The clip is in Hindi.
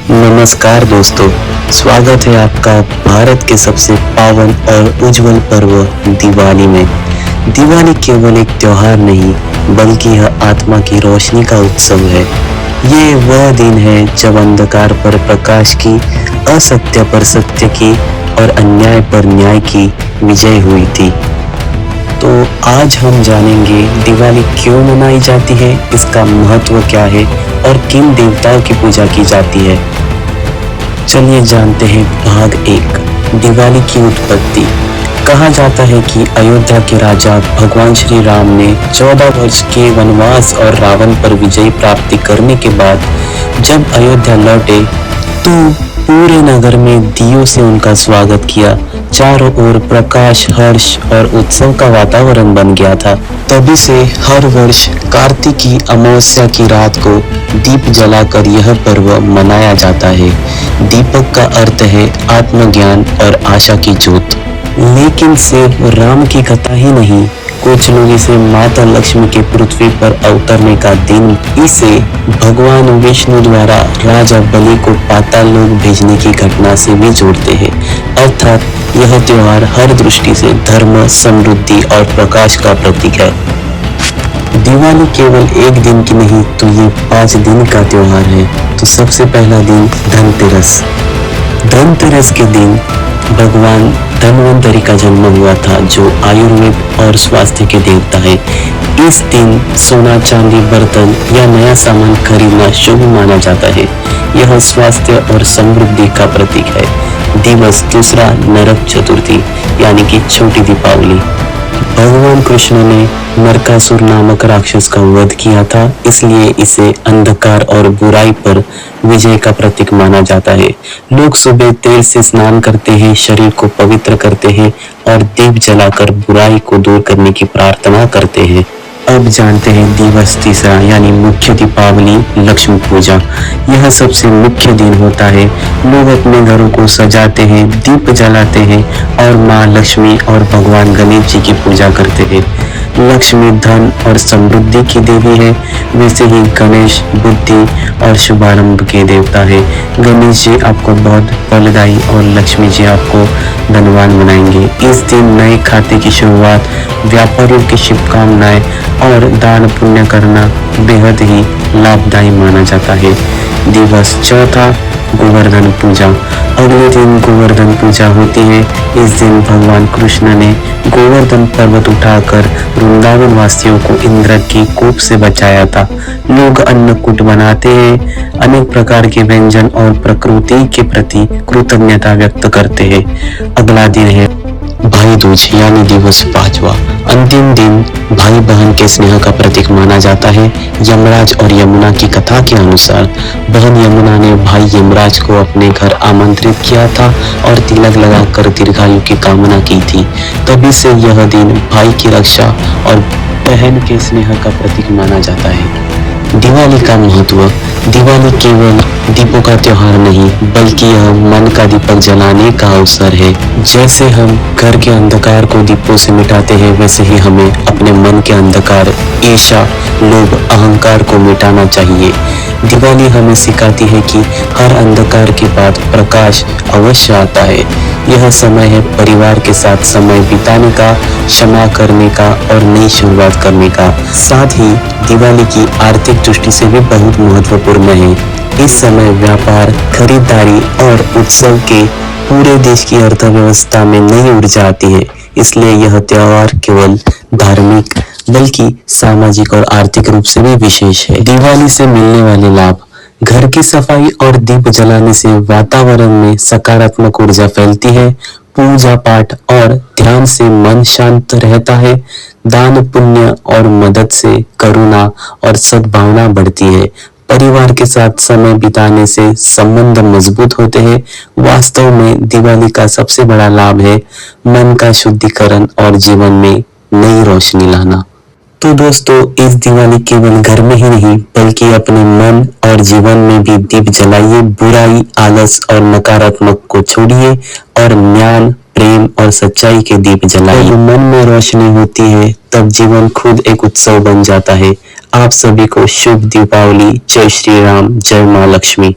नमस्कार दोस्तों, स्वागत है आपका भारत के सबसे पावन और उज्जवल पर्व दिवाली में। दिवाली केवल एक त्योहार नहीं, बल्कि यह आत्मा की रोशनी का उत्सव है। ये वह दिन है जब अंधकार पर प्रकाश की, असत्य पर सत्य की और अन्याय पर न्याय की विजय हुई थी। तो आज हम जानेंगे दिवाली क्यों मनाई जाती है, इसका महत्व क्या है और किन देवताओं की पूजा की जाती है। चलिए जानते हैं भाग 1, दिवाली की उत्पत्ति। कहा जाता है कि अयोध्या के राजा भगवान श्री राम ने 14 वर्ष के वनवास और रावण पर विजय प्राप्ति करने के बाद जब अयोध्या लौटे तो पूरे नगर में दियों से उनका स्वागत किया। चारों ओर प्रकाश, हर्ष और उत्सव का वातावरण बन गया था। तभी से हर वर्ष कार्तिकी अमावस्या की रात को दीप जलाकर यह पर्व मनाया जाता है। दीपक का अर्थ है आत्मज्ञान और आशा की ज्योत। लेकिन सिर्फ राम की कथा ही नहीं, कुछ लोग इसे माता लक्ष्मी के पृथ्वी पर अवतरने का दिन, इसे भगवान विष्णु द्वारा राजा बलि को पाताल लोक भेजने की घटना से भी जोड़ते हैं। अर्थात यह त्योहार हर दृष्टि से धर्म, समृद्धि और प्रकाश का प्रतीक है। दिवाली केवल एक दिन की नहीं, तो ये 5 दिन का त्योहार है। तो सबसे पहला दिन धनतेरस। धनतेरस के दिन भगवान धन्वंतरि का जन्म हुआ था, जो आयुर्वेद और स्वास्थ्य के देवता है। इस दिन सोना, चांदी, बर्तन या नया सामान खरीदना शुभ माना जाता है। यह स्वास्थ्य और समृद्धि का प्रतीक है। दिवस दूसरा नरक चतुर्थी यानी कि छोटी दीपावली। भगवान कृष्ण ने नरकासुर नामक राक्षस का वध किया था, इसलिए इसे अंधकार और बुराई पर विजय का प्रतीक माना जाता है। लोग सुबह तेल से स्नान करते हैं, शरीर को पवित्र करते हैं और दीप जलाकर बुराई को दूर करने की प्रार्थना करते हैं। अब जानते हैं दिवस तीसरा यानी मुख्य दीपावली, लक्ष्मी पूजा। यह सबसे मुख्य दिन होता है। लोग अपने घरों को सजाते हैं, दीप जलाते हैं और माँ लक्ष्मी और भगवान गणेश जी की पूजा करते हैं। लक्ष्मी धन और समृद्धि की देवी है, वैसे ही गणेश बुद्धि और शुभारंभ के देवता है। गणेश जी आपको बहुत फलदायी और लक्ष्मी जी आपको धनवान बनाएंगे। इस दिन नए खाते की शुरुआत, व्यापारियों की शुभकामनाएं और दान पुण्य करना बेहद ही लाभदायी माना जाता है। दिवस चौथा गोवर्धन पूजा। अगले दिन गोवर्धन पूजा होती है। इस दिन भगवान कृष्ण ने गोवर्धन पर्वत उठाकर वृंदावन वासियों को इंद्र की कोप से बचाया था। लोग अन्नकूट बनाते हैं, अनेक प्रकार के व्यंजन और प्रकृति के प्रति कृतज्ञता व्यक्त करते हैं। अगला दिन है भाई दूज यानी दिवस 5वां। अंतिम दिन भाई बहन के स्नेह का प्रतीक माना जाता है। यमराज और यमुना की कथा के अनुसार बहन यमुना ने भाई यमराज को अपने घर आमंत्रित किया था और तिलक लगाकर दीर्घायु की कामना की थी। तभी से यह दिन भाई की रक्षा और बहन के स्नेह का प्रतीक माना जाता है। दिवाली का महत्व। दिवाली केवल दीपों का त्योहार नहीं, बल्कि यह मन का दीपक जलाने का अवसर है। जैसे हम घर के अंधकार को दीपों से मिटाते हैं, वैसे ही हमें अपने मन के अंधकार, ईर्ष्या, लोभ, अहंकार को मिटाना चाहिए। दिवाली हमें सिखाती है कि हर अंधकार के बाद प्रकाश अवश्य आता है। यह समय है परिवार के साथ समय बिताने का, क्षमा करने का और नई शुरुआत करने का। साथ ही दिवाली की आर्थिक दृष्टि से भी बहुत महत्वपूर्ण है। इस समय व्यापार, खरीदारी और उत्सव के पूरे देश की अर्थव्यवस्था में नई ऊर्जा आती है। इसलिए यह त्योहार केवल धार्मिक बल्कि सामाजिक और आर्थिक रूप से भी विशेष है। दिवाली से मिलने वाले लाभ। घर की सफाई और दीप जलाने से वातावरण में सकारात्मक ऊर्जा फैलती है। पूजा पाठ और ध्यान से मन शांत रहता है। दान पुण्य और मदद से करुणा और सद्भावना बढ़ती है। परिवार के साथ समय बिताने से संबंध मजबूत होते हैं। वास्तव में दिवाली का सबसे बड़ा लाभ है मन का शुद्धिकरण और जीवन में नई रोशनी लाना। तो दोस्तों, इस दिवाली केवल घर में ही नहीं, बल्कि अपने मन और जीवन में भी दीप जलाइए। बुराई, आलस और नकारात्मक को छोड़िए और ज्ञान, प्रेम और सच्चाई के दीप जलाइए। जब मन में रोशनी होती है, तब जीवन खुद एक उत्सव बन जाता है। आप सभी को शुभ दीपावली। जय श्री राम, जय माँ लक्ष्मी।